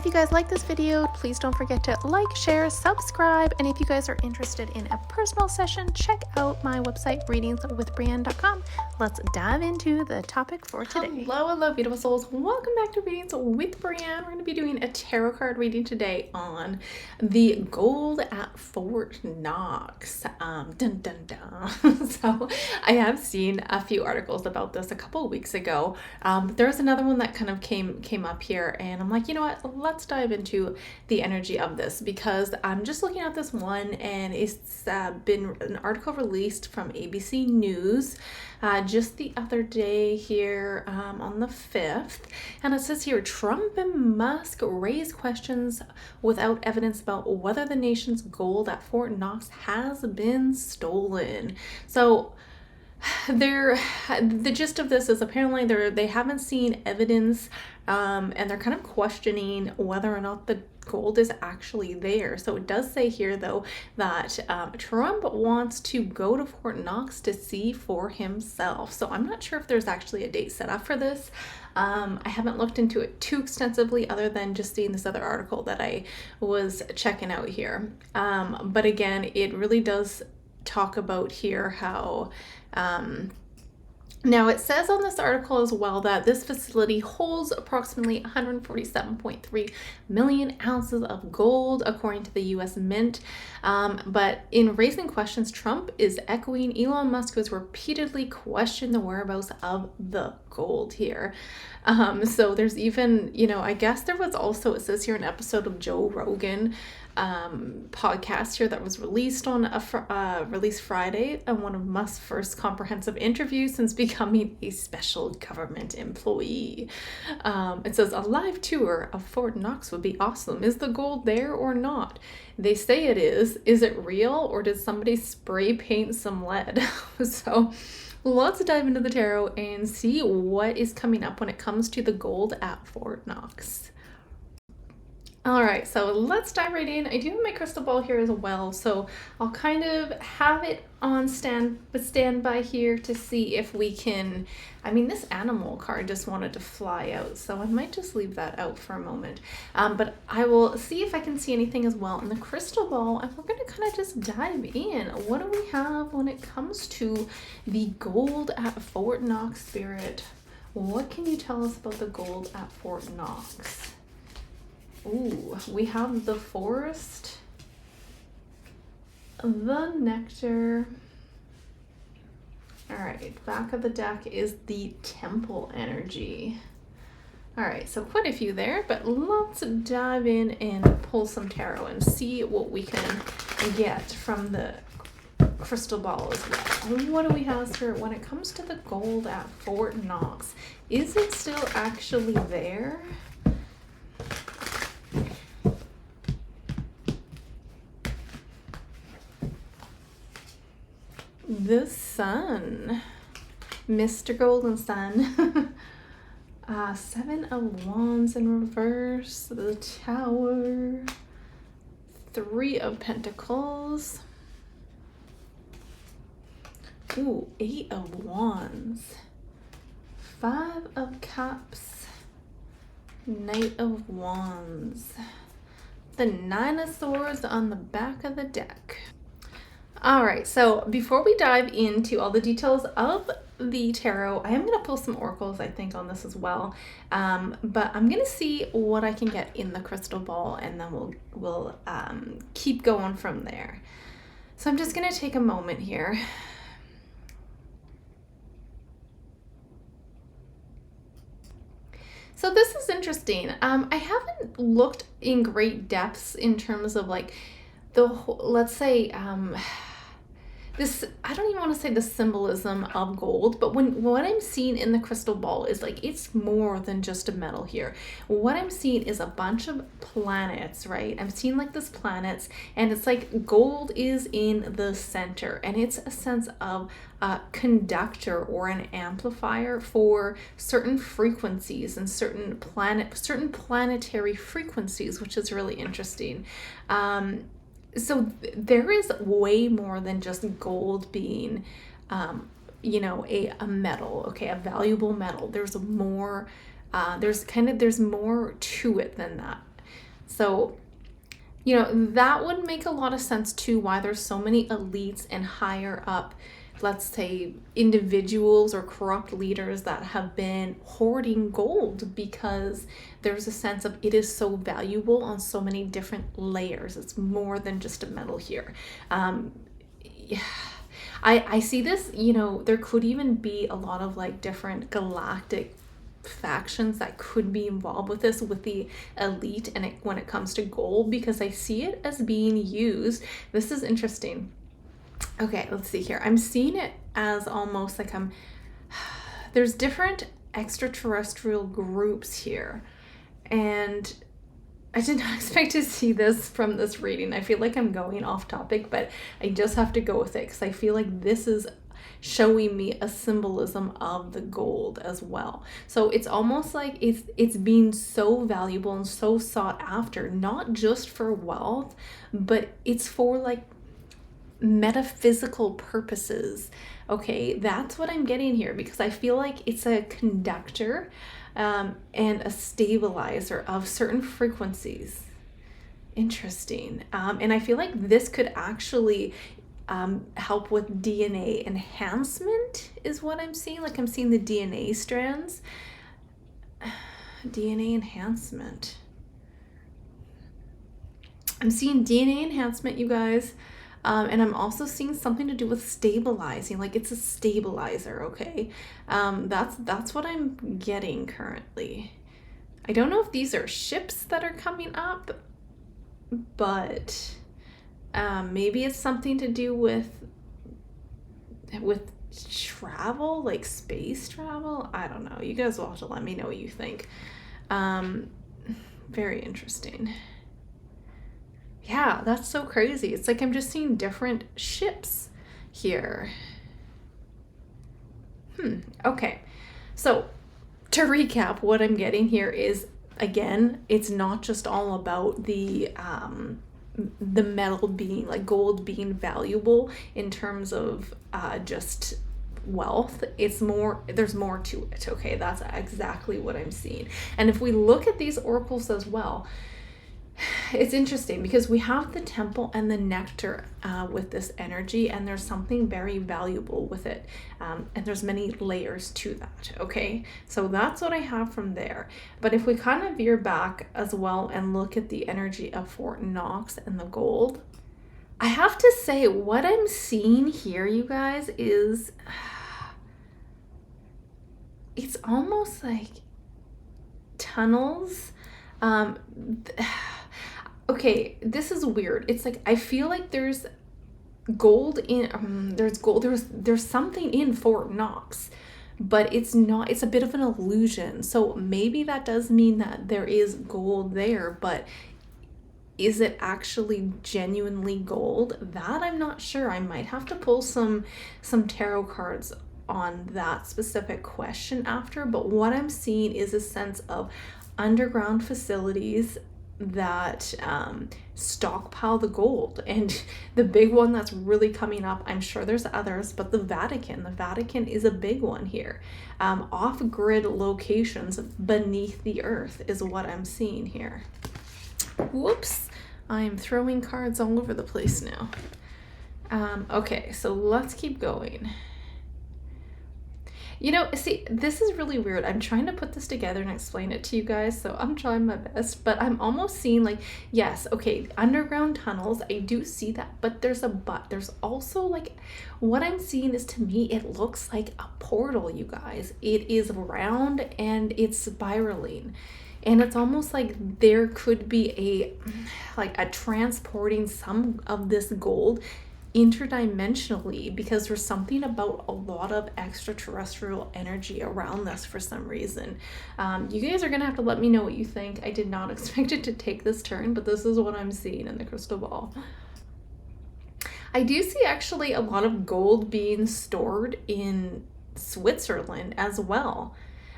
if you guys like this video, please don't forget to like, share, subscribe, and if you guys are interested in a personal session, check out my website, readingswithbreanne.com. Let's dive into the topic for today. Hello, beautiful souls. Welcome back to Readings with Breanne. We're going to be doing a tarot card reading today on the gold at Fort Knox. So I have seen a few articles about this a couple of weeks ago. There's another one that kind of came up here, and I'm like, you know what, let's dive into the energy of this, because I'm just looking at this one, and it's been an article released from ABC News just the other day here on the 5th, and it says here, Trump and Musk raise questions without evidence about whether the nation's gold at Fort Knox has been stolen. So the gist of this is apparently they haven't seen evidence, and they're kind of questioning whether or not the gold is actually there. So it does say here, though, that Trump wants to go to Fort Knox to see for himself. So I'm not sure if there's actually a date set up for this. I haven't looked into it too extensively, other than just seeing this other article that I was checking out here. But again, it really does talk about here how now it says on this article as well that this facility holds approximately 147.3 million ounces of gold, according to the U.S. Mint. But in raising questions, Trump is echoing Elon Musk, who has repeatedly questioned the whereabouts of the gold here. So there's even, I guess there was also, it says here, an episode of Joe Rogan podcast here that was released on released Friday, and one of Musk's first comprehensive interviews since becoming a special government employee. It says, a live tour of Fort Knox would be awesome. Is the gold there or not? They say it is. Is it real, or did somebody spray paint some lead? So let's dive into the tarot and see what is coming up when it comes to the gold at Fort Knox. All right, so let's dive right in. I do have my crystal ball here as well, so I'll kind of have it on standby here to see if we can. This animal card just wanted to fly out, so I might just leave that out for a moment. But I will see if I can see anything as well in the crystal ball, and we're going to kind of just dive in. What do we have when it comes to the gold at Fort Knox, Spirit? What can you tell us about the gold at Fort Knox? Ooh, we have the forest, the nectar. All right, back of the deck is the temple energy. All right, so quite a few there, but let's dive in and pull some tarot and see what we can get from the crystal ball as well. What do we have here when it comes to the gold at Fort Knox? Is it still actually there? The sun, Mr. Golden Sun. 7 of Wands in reverse, the Tower, 3 of Pentacles. Ooh, 8 of Wands, 5 of Cups, Knight of Wands, the 9 of Swords on the back of the deck. All right, so before we dive into all the details of the tarot, I am going to pull some oracles, I think, on this as well. But I'm going to see what I can get in the crystal ball, and then we'll keep going from there. So I'm just going to take a moment here. So this is interesting. I haven't looked in great depths in terms of like the whole, let's say, this, I don't even want to say the symbolism of gold, but what I'm seeing in the crystal ball is like, it's more than just a metal here. What I'm seeing is a bunch of planets, right? I'm seeing like this planets, and it's like gold is in the center, and it's a sense of a conductor or an amplifier for certain frequencies and certain planetary frequencies, which is really interesting. So there is way more than just gold being, a metal, okay, a valuable metal. There's more, there's more to it than that. So, you know, that would make a lot of sense too, why there's so many elites and higher up, let's say, individuals or corrupt leaders that have been hoarding gold, because there's a sense of it is so valuable on so many different layers. It's more than just a metal here. Yeah. I see this, you know, there could even be a lot of like different galactic factions that could be involved with this, with the elite, and when it comes to gold, because I see it as being used. This is interesting. Okay, let's see here. I'm seeing it as almost like there's different extraterrestrial groups here, and I did not expect to see this from this reading. I feel like I'm going off topic, but I just have to go with it because I feel like this is showing me a symbolism of the gold as well. So it's almost like it's being so valuable and so sought after, not just for wealth, but it's for like metaphysical purposes. Okay, that's what I'm getting here, because I feel like it's a conductor and a stabilizer of certain frequencies. Interesting. And I feel like this could actually help with DNA enhancement, is what I'm seeing. Like I'm seeing the DNA strands. DNA enhancement. I'm seeing DNA enhancement, you guys. And I'm also seeing something to do with stabilizing, like it's a stabilizer, okay? That's what I'm getting currently. I don't know if these are ships that are coming up, but maybe it's something to do with travel, like space travel. I don't know. You guys will have to let me know what you think. Very interesting. Yeah, that's so crazy. It's like I'm just seeing different ships here. Okay. So to recap, what I'm getting here is, again, it's not just all about the metal being, like gold being valuable in terms of just wealth. It's more, there's more to it. Okay, that's exactly what I'm seeing. And if we look at these oracles as well, it's interesting because we have the temple and the nectar with this energy, and there's something very valuable with it, and there's many layers to that. Okay, so that's what I have from there. But if we kind of veer back as well and look at the energy of Fort Knox and the gold, I have to say what I'm seeing here, you guys, is it's almost like tunnels. Okay, this is weird. It's like I feel like there's gold in there's something in Fort Knox, but it's not, it's a bit of an illusion. So maybe that does mean that there is gold there, but is it actually genuinely gold? That I'm not sure. I might have to pull some tarot cards on that specific question after, but what I'm seeing is a sense of underground facilities that stockpile the gold. And the big one that's really coming up, I'm sure there's others, but the Vatican is a big one here. Off-grid locations beneath the earth is what I'm seeing here. Whoops, I'm throwing cards all over the place now. Okay, so let's keep going. You know, see, this is really weird. I'm trying to put this together and explain it to you guys, so I'm trying my best, but I'm almost seeing like, yes, okay, underground tunnels, I do see that, but there's also like, what I'm seeing is, to me, it looks like a portal, you guys. It is round and it's spiraling. And it's almost like there could be a transporting some of this gold interdimensionally, because there's something about a lot of extraterrestrial energy around this for some reason. You guys are gonna have to let me know what you think. I did not expect it to take this turn, but this is what I'm seeing in the crystal ball. I do see actually a lot of gold being stored in Switzerland as well.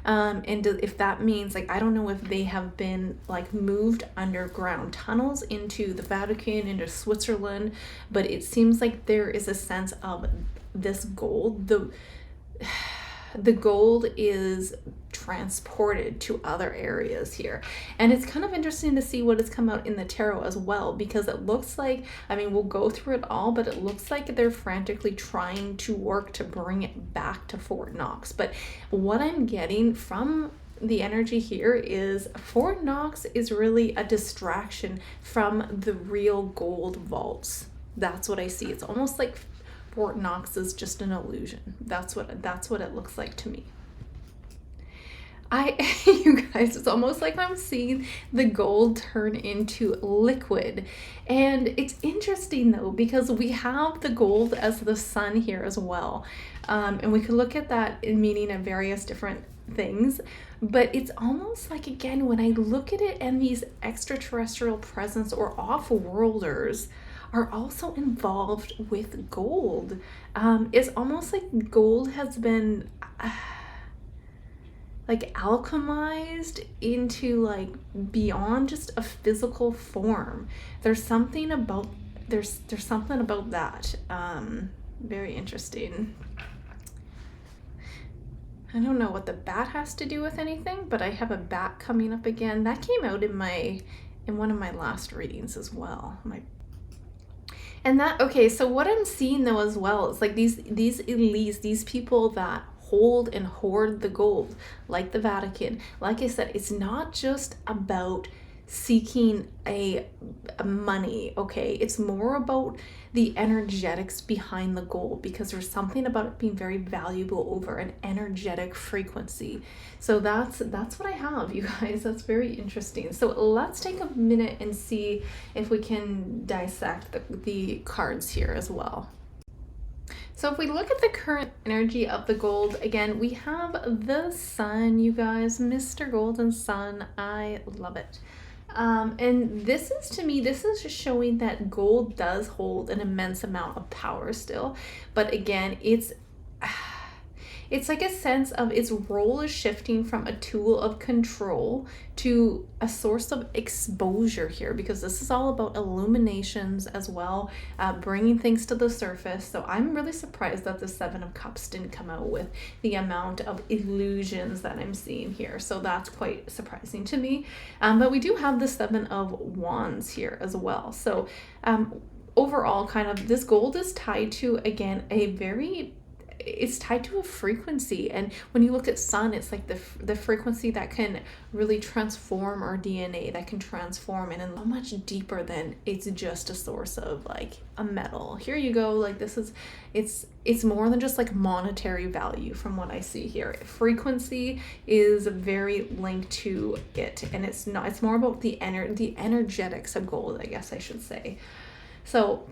And if that means, like, I don't know if they have been like moved underground tunnels into the Vatican, into Switzerland, but it seems like there is a sense of this gold. The gold is transported to other areas here. And it's kind of interesting to see what has come out in the tarot as well, because it looks like, I mean, we'll go through it all, but it looks like they're frantically trying to work to bring it back to Fort Knox. But what I'm getting from the energy here is Fort Knox is really a distraction from the real gold vaults. That's what I see. It's almost like Fort Knox is just an illusion. That's what it looks like to me. You guys, it's almost like I'm seeing the gold turn into liquid. And it's interesting though, because we have the gold as the sun here as well. And we could look at that in meaning of various different things, but it's almost like, again, when I look at it and these extraterrestrial presence or off-worlders are also involved with gold. It's almost like gold has been like alchemized into like beyond just a physical form. There's something about that. Very interesting. I don't know what the bat has to do with anything, but I have a bat coming up again. That came out in one of my last readings as well. Okay, so what I'm seeing though as well is like these elites, these people that hold and hoard the gold, like the Vatican. Like I said, it's not just about seeking a money, okay? It's more about the energetics behind the gold, because there's something about it being very valuable over an energetic frequency. So that's what I have, you guys. That's very interesting. So let's take a minute and see if we can dissect the cards here as well. So if we look at the current energy of the gold, again, we have the sun, you guys, Mr. Golden Sun. I love it. And this is, to me, this is just showing that gold does hold an immense amount of power still. But again, it's like a sense of its role is shifting from a tool of control to a source of exposure here, because this is all about illuminations as well, bringing things to the surface. So I'm really surprised that the Seven of Cups didn't come out with the amount of illusions that I'm seeing here. So that's quite surprising to me. But we do have the Seven of Wands here as well. So overall, kind of this gold is tied to, again, it's tied to a frequency. And when you look at sun, it's like the frequency that can really transform our DNA, that can transform it, and so much deeper than it's just a source of like a metal. Here you go. Like it's more than just like monetary value from what I see here. Frequency is very linked to it, and it's more about the energetics of gold, I guess I should say. So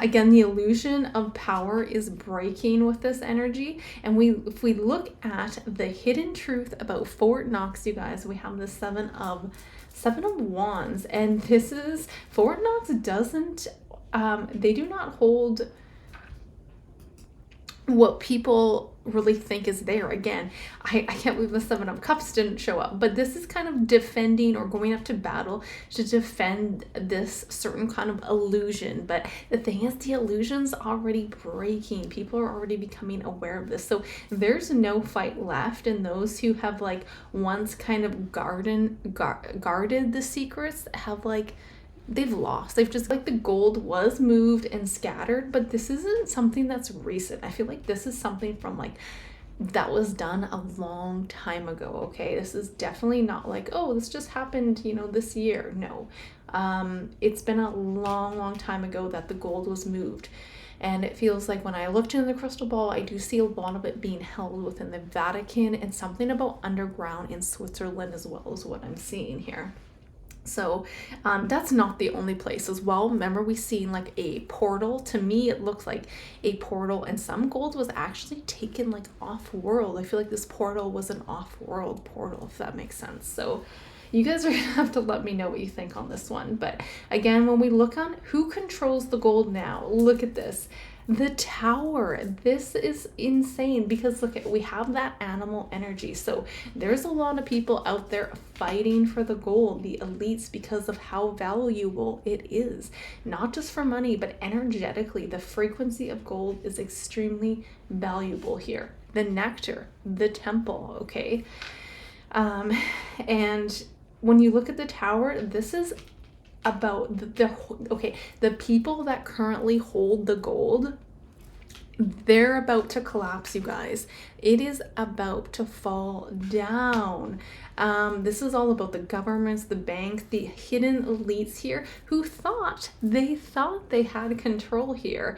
again, the illusion of power is breaking with this energy. And if we look at the hidden truth about Fort Knox, you guys, we have the Seven of Wands. And this is, Fort Knox doesn't, they do not hold what people really think is there. Again, I can't believe the Seven of Cups didn't show up, but this is kind of defending or going up to battle to defend this certain kind of illusion. But the thing is, the illusion's already breaking. People are already becoming aware of this. So there's no fight left, and those who have like once kind of guarded the secrets have like, they've lost. They've just, like, the gold was moved and scattered, but this isn't something that's recent. I feel like this is something from like that was done a long time ago. Okay, this is definitely not like, oh, this just happened, you know, this year. No, it's been a long time ago that the gold was moved. And it feels like when I looked into the crystal ball, I do see a lot of it being held within the Vatican, and something about underground in Switzerland as well is what I'm seeing here. So that's not the only place as well. Remember, we seen like a portal. To me, it looked like a portal, and some gold was actually taken like off-world. I feel like this portal was an off-world portal, if that makes sense. So you guys are gonna have to let me know what you think on this one. But again, when we look on who controls the gold now, look at this. The Tower. This is insane, because look, we have that animal energy. So there's a lot of people out there fighting for the gold, the elites, because of how valuable it is. Not just for money, but energetically. The frequency of gold is extremely valuable here. the nectar, the temple, okay? And when you look at the tower, this is about the people that currently hold the gold. They're about to collapse, you guys. It is about to fall down. This is all about the governments, the banks, the hidden elites here who thought they had control here.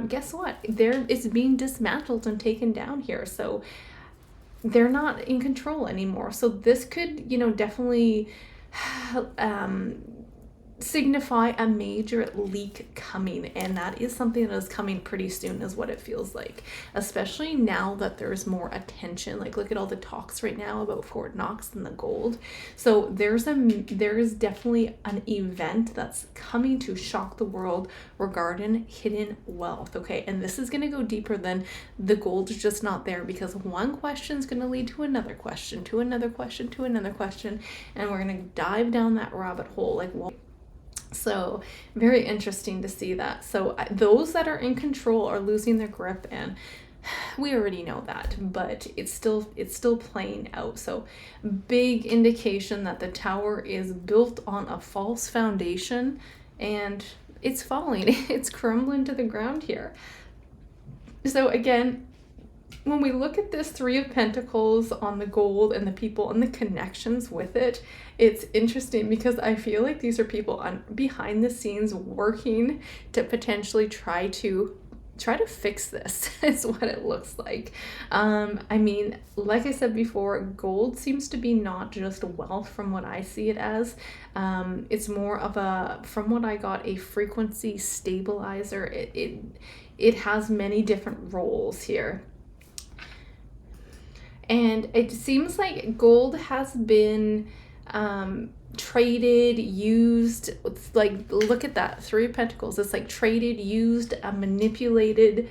Guess what? It's being dismantled and taken down here. So they're not in control anymore. So this could, definitely signify a major leak coming, and that is something that is coming pretty soon is what it feels like, especially now that there's more attention. Like, look at all the talks right now about Fort Knox and the gold. So there is definitely an event that's coming to shock the world regarding hidden wealth, okay? And this is going to go deeper than the gold is just not there, because one question is going to lead to another question, to another question, to another question, and we're going to dive down that rabbit hole like, well, so very interesting to see that. So those that are in control are losing their grip, and we already know that, but it's still playing out. So big indication that the tower is built on a false foundation, and it's falling. It's crumbling to the ground here. So again, when we look at this Three of Pentacles on the gold and the people and the connections with it, it's interesting because I feel like these are people behind the scenes working to potentially try to fix this is what it looks like. I mean, like I said before, gold seems to be not just wealth from what I see it as. It's more of from what I got, a frequency stabilizer. It has many different roles here. And it seems like gold has been traded, used. It's like, look at that, Three of Pentacles. It's like traded, used, manipulated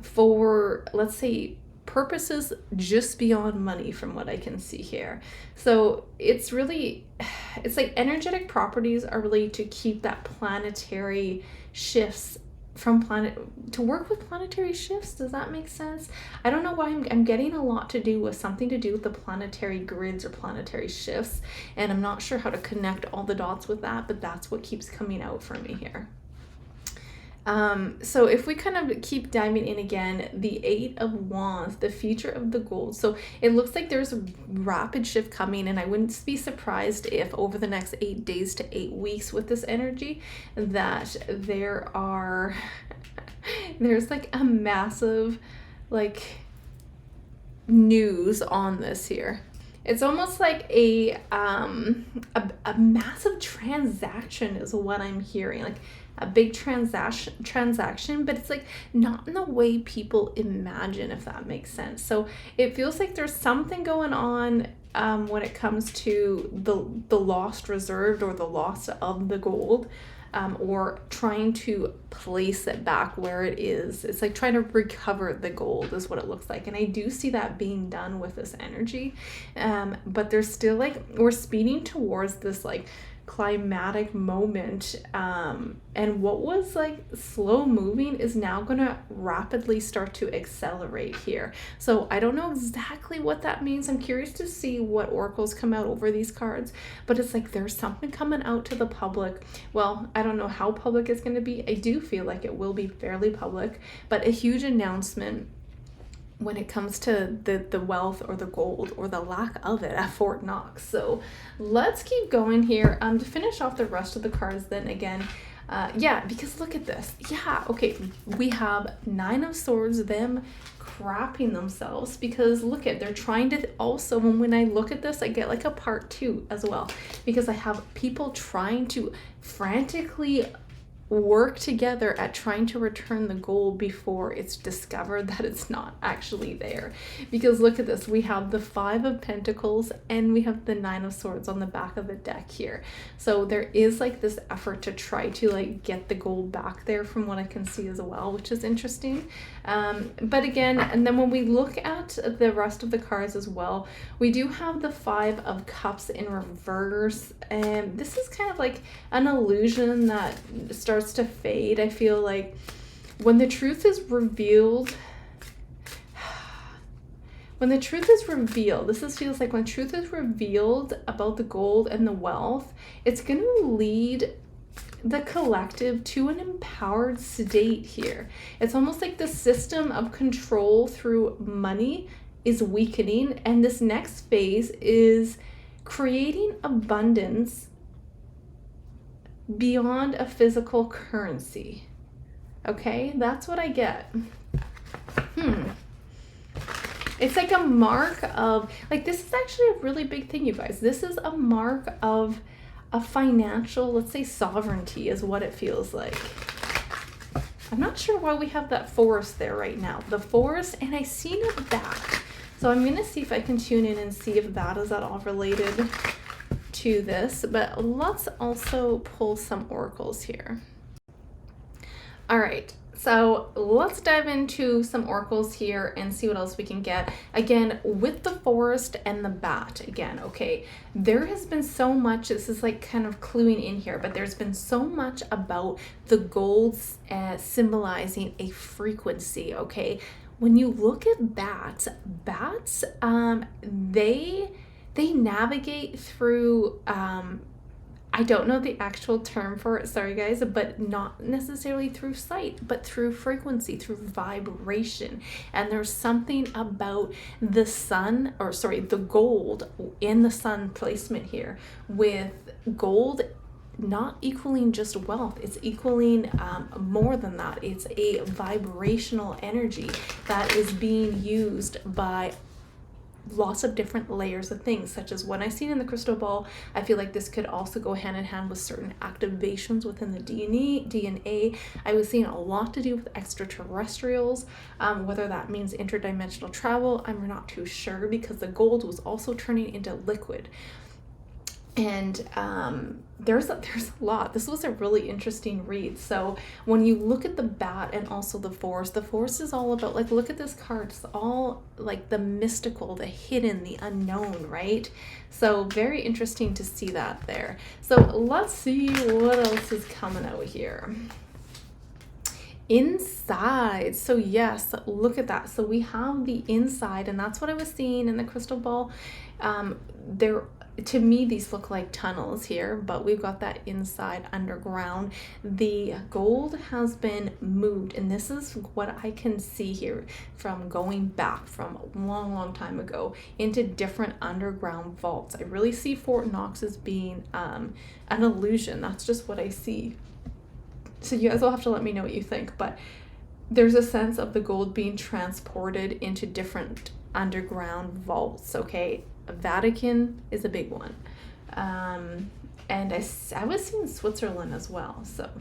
for, let's say, purposes just beyond money from what I can see here. So it's like energetic properties are really to keep that planetary shifts to work with planetary shifts. Does that make sense? I don't know why I'm getting a lot to do with something to do with the planetary grids or planetary shifts, and I'm not sure how to connect all the dots with that, but that's what keeps coming out for me here. So if we kind of keep diving in again, the Eight of Wands, the future of the gold. So it looks like there's a rapid shift coming, and I wouldn't be surprised if over the next 8 days to 8 weeks with this energy that there's like a massive news on this here. It's almost like a massive transaction is what I'm hearing, like a big transaction, but it's like not in the way people imagine, if that makes sense. So it feels like there's something going on when it comes to the lost reserved or the loss of the gold, or trying to place it back where it is. It's like trying to recover the gold is what it looks like. And I do see that being done with this energy. But there's still we're speeding towards this climatic moment, and what was slow moving is now gonna rapidly start to accelerate here. So I don't know exactly what that means. I'm curious to see what oracles come out over these cards, but it's like there's something coming out to the public. Well, I don't know how public it's going to be. I do feel like it will be fairly public, but a huge announcement when it comes to the wealth or the gold or the lack of it at Fort Knox. So let's keep going here. To finish off the rest of the cards then again, because look at this. Yeah, okay, we have Nine of Swords, them crapping themselves, because look at, they're trying to also, when I look at this, I get a part 2 as well, because I have people trying to frantically work together at trying to return the gold before it's discovered that it's not actually there. Because look at this, we have the Five of Pentacles and we have the Nine of Swords on the back of the deck here. So there is this effort to try to get the gold back there from what I can see as well, which is interesting. But again, and then when we look at the rest of the cards as well, we do have the Five of Cups in reverse, and this is kind of an illusion that starts to fade. I feel like when the truth is revealed, when the truth is revealed, feels like when truth is revealed about the gold and the wealth, it's going to lead the collective to an empowered state here. It's almost like the system of control through money is weakening, and this next phase is creating abundance beyond a physical currency. Okay, that's what I get. It's like a mark of, like, this is actually a really big thing, you guys. This is a mark of a financial, let's say, sovereignty is what it feels like. I'm not sure why we have that forest there right now. The forest, and I seen it back. So I'm going to see if I can tune in and see if that is at all related to this. But let's also pull some oracles here. All right. So let's dive into some oracles here and see what else we can get. Again, with the forest and the bat, again, okay, there has been so much, this is like kind of cluing in here, but there's been so much about the golds symbolizing a frequency, okay? When you look at bats, they navigate through, I don't know the actual term for it, sorry guys, but not necessarily through sight, but through frequency, through vibration. And there's something about the sun, or sorry, the gold in the sun placement here, with gold not equaling just wealth, it's equaling more than that. It's a vibrational energy that is being used by lots of different layers of things, such as what I seen in the crystal ball. I feel like this could also go hand in hand with certain activations within the DNA. I was seeing a lot to do with extraterrestrials, whether that means interdimensional travel, I'm not too sure, because the gold was also turning into liquid. And there's a lot. This was a really interesting read. So when you look at the bat and also the forest is all about, like, look at this card. It's all like the mystical, the hidden, the unknown, right? So very interesting to see that there. So let's see what else is coming out here. Inside. So yes, look at that. So we have the inside, and that's what I was seeing in the crystal ball. To me, these look like tunnels here, but we've got that inside underground. The gold has been moved, and this is what I can see here from going back from a long time ago into different underground vaults. I really see Fort Knox as being an illusion. That's just what I see. So you guys will have to let me know what you think, but there's a sense of the gold being transported into different underground vaults, okay? Vatican is a big one. And I was seeing Switzerland as well, so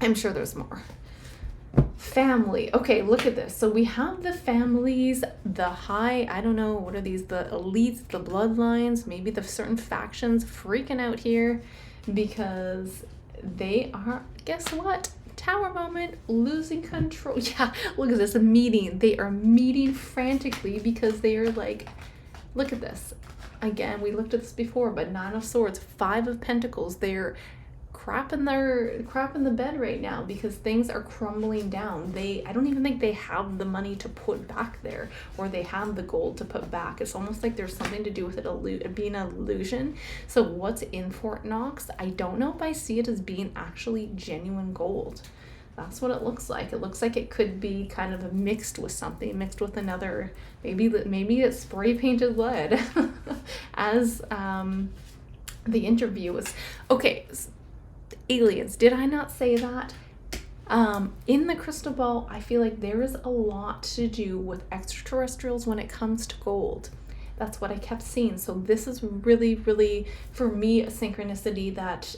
I'm sure there's more. Family. Okay, look at this. So we have the families, the high, I don't know, what are these, the elites, the bloodlines, maybe the certain factions freaking out here because they are, guess what? Tower moment, losing control. Yeah, look at this, a meeting. They are meeting frantically because they are like, look at this. Again, we looked at this before, but Nine of Swords, Five of Pentacles. They're crap in the bed right now because things are crumbling down. I don't even think they have the money to put back there, or they have the gold to put back. It's almost like there's something to do with it being an illusion. So what's in Fort Knox? I don't know if I see it as being actually genuine gold. That's what it looks like. It looks like it could be kind of mixed with something, mixed with another, maybe it's spray painted lead as the interview was. Okay, aliens, did I not say that? In the crystal ball, I feel like there is a lot to do with extraterrestrials when it comes to gold. That's what I kept seeing. So this is really, really, for me, a synchronicity that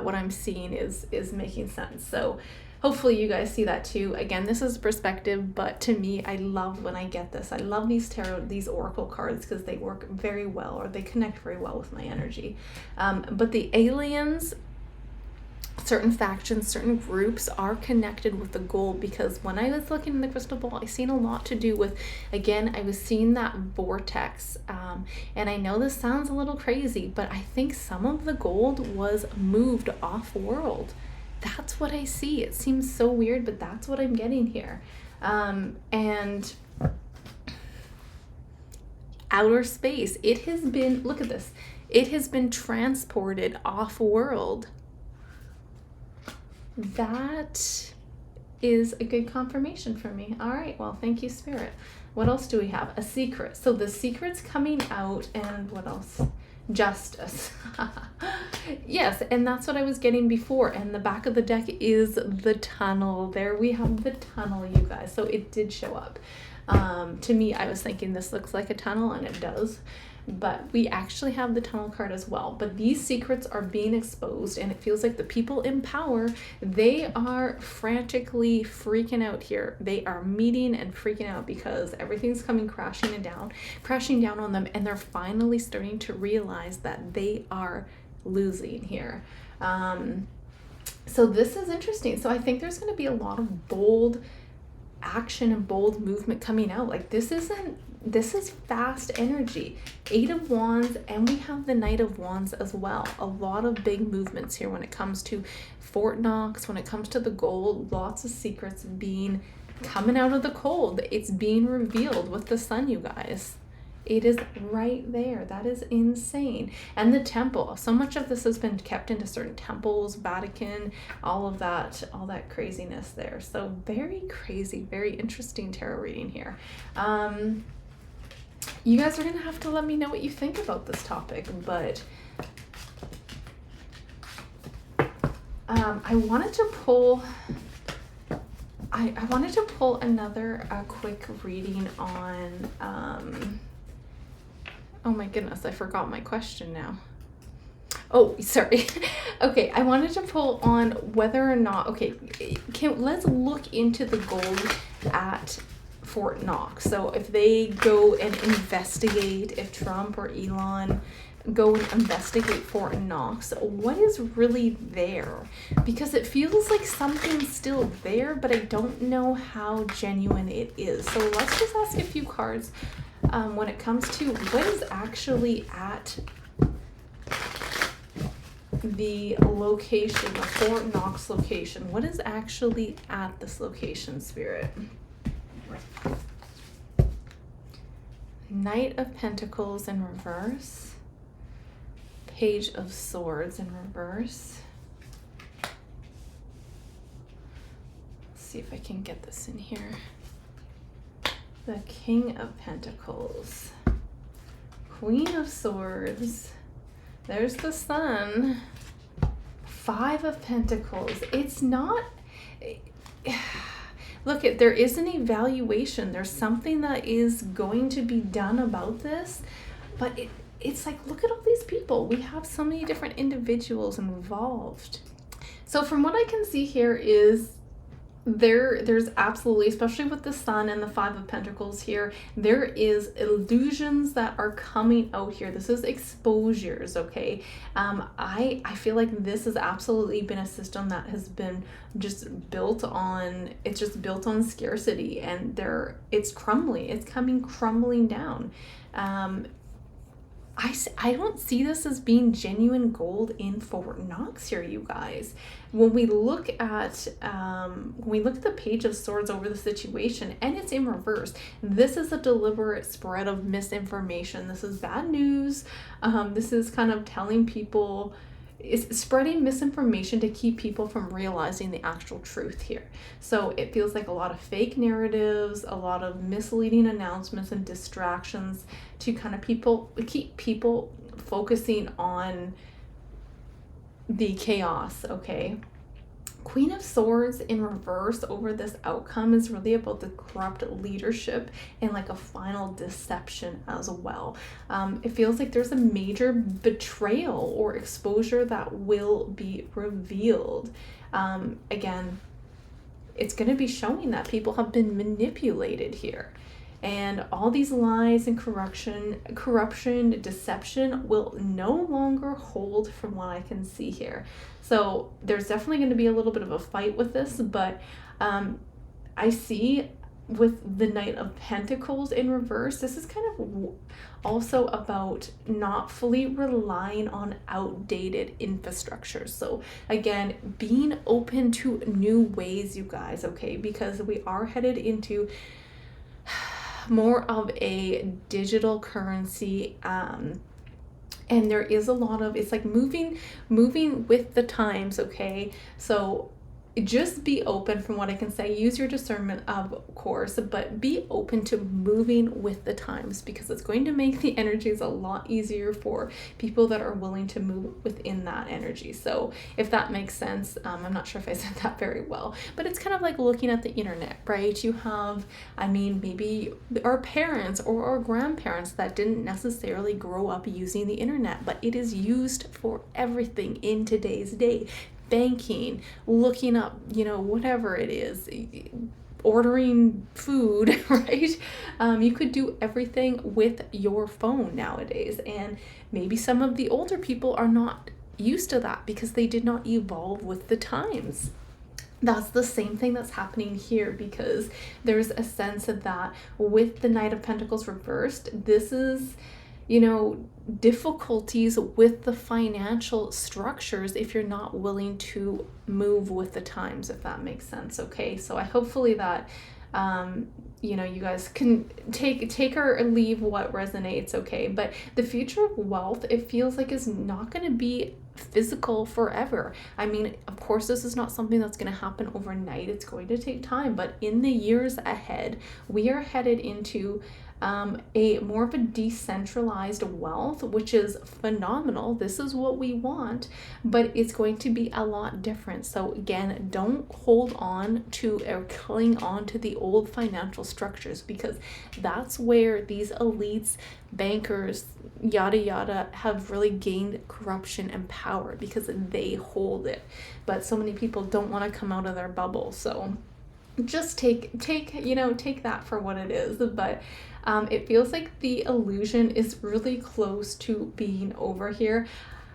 what I'm seeing is making sense. So hopefully you guys see that too. Again, this is perspective, but to me, I love when I get this. I love these these oracle cards because they work very well, or they connect very well with my energy. But the aliens, certain factions, certain groups are connected with the gold, because when I was looking in the crystal ball, I seen a lot to do with, again, I was seeing that vortex. And I know this sounds a little crazy, but I think some of the gold was moved off world. That's what I see. It seems so weird, but that's what I'm getting here. And outer space, it has been, look at this, it has been transported off world. That is a good confirmation for me. All right, well, thank you, Spirit. What else do we have? A secret. So the secret's coming out, and what else? Justice. Yes, and that's what I was getting before. And the back of the deck is the tunnel. There we have the tunnel, you guys. So it did show up. To me, I was thinking this looks like a tunnel, and it does. But we actually have the tunnel card as well. But these secrets are being exposed, and it feels like the people in power, they are frantically freaking out here. They are meeting and freaking out because everything's coming crashing down on them, and they're finally starting to realize that they are losing here. So this is interesting. So I think there's going to be a lot of bold action and bold movement coming out. Like this is fast energy. 8 of Wands, and we have the Knight of Wands as well. A lot of big movements here when it comes to Fort Knox, when it comes to the gold. Lots of secrets coming out of the cold. It's being revealed with the sun, you guys. It is right there. That is insane. And the temple. So much of this has been kept into certain temples, Vatican, all that craziness there. So very crazy, very interesting tarot reading here. You guys are going to have to let me know what you think about this topic, but I wanted to pull another quick reading on oh my goodness, I forgot my question now. Oh, sorry. Okay, I wanted to pull on whether or not, okay, let's look into the gold at Fort Knox. So if they go and investigate, if Trump or Elon go and investigate Fort Knox, what is really there? Because it feels like something's still there, but I don't know how genuine it is. So let's just ask a few cards when it comes to what is actually at the location, the Fort Knox location. What is actually at this location, Spirit? Knight of Pentacles in reverse. Page of Swords in reverse. Let's see if I can get this in here. The King of Pentacles. Queen of Swords. There's the Sun. 5 of Pentacles. It's not... Look, there is an evaluation. There's something that is going to be done about this. But it's like, look at all these people. We have so many different individuals involved. So from what I can see here is there's absolutely, especially with the Sun and the 5 of Pentacles here, there is illusions that are coming out here. This is exposures, okay? I feel like this has absolutely been a system that has been just built on, it's just built on scarcity, and it's crumbling. It's coming crumbling down. I don't see this as being genuine gold in Fort Knox here, you guys. When we look at the Page of Swords over the situation, and it's in reverse, this is a deliberate spread of misinformation. This is bad news. This is kind of telling people, is spreading misinformation to keep people from realizing the actual truth here. So it feels like a lot of fake narratives, a lot of misleading announcements and distractions to kind of keep people focusing on the chaos, okay? Queen of Swords in reverse over this outcome is really about the corrupt leadership and like a final deception as well. It feels like there's a major betrayal or exposure that will be revealed. Again, it's going to be showing that people have been manipulated here. And all these lies and corruption, deception will no longer hold from what I can see here. So there's definitely going to be a little bit of a fight with this, but I see with the Knight of Pentacles in reverse, this is kind of also about not fully relying on outdated infrastructure. So again, being open to new ways, you guys, okay? Because we are headed into more of a digital currency, and there is a lot of, it's like moving with the times, okay? So just be open, from what I can say. Use your discernment, of course, but be open to moving with the times, because it's going to make the energies a lot easier for people that are willing to move within that energy. So if that makes sense, I'm not sure if I said that very well, but it's kind of like looking at the internet, right? You have, I mean, maybe our parents or our grandparents that didn't necessarily grow up using the internet, but it is used for everything in today's day. Banking, looking up, whatever it is, ordering food, right? You could do everything with your phone nowadays. And maybe some of the older people are not used to that because they did not evolve with the times. That's the same thing that's happening here, because there's a sense of that with the Knight of Pentacles reversed. This is, difficulties with the financial structures if you're not willing to move with the times, if that makes sense. Okay, so I hopefully that you guys can take or leave what resonates, okay? But the future of wealth, it feels like, is not going to be physical forever. I mean, of course, this is not something that's going to happen overnight. It's going to take time, but in the years ahead, we are headed into a more of a decentralized wealth, which is phenomenal. This is what we want, but it's going to be a lot different. So again, don't hold on to or cling on to the old financial structures, because that's where these elites, bankers, yada yada, have really gained corruption and power, because they hold it. But so many people don't want to come out of their bubble. So just take that for what it is. But it feels like the illusion is really close to being over here.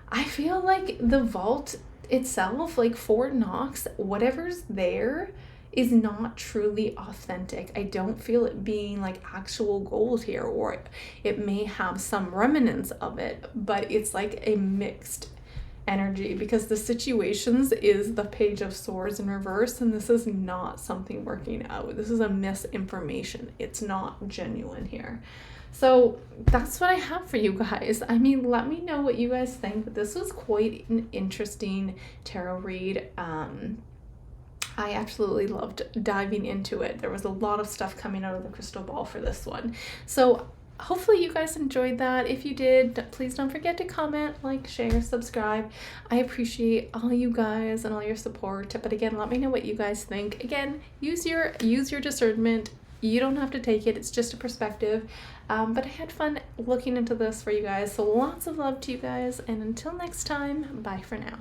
I feel like the vault itself, like Fort Knox, whatever's there is not truly authentic. I don't feel it being like actual gold here, or it may have some remnants of it, but it's like a mixed energy, because the situations is the Page of Swords in reverse, and this is not something working out. This is a misinformation. It's not genuine here. So that's what I have for you guys. I mean, let me know what you guys think. This was quite an interesting tarot read. I absolutely loved diving into it. There was a lot of stuff coming out of the crystal ball for this one. So hopefully you guys enjoyed that. If you did, please don't forget to comment, like, share, subscribe. I appreciate all you guys and all your support. But again, let me know what you guys think. Again, use your discernment. You don't have to take it. It's just a perspective. But I had fun looking into this for you guys. So lots of love to you guys. And until next time, bye for now.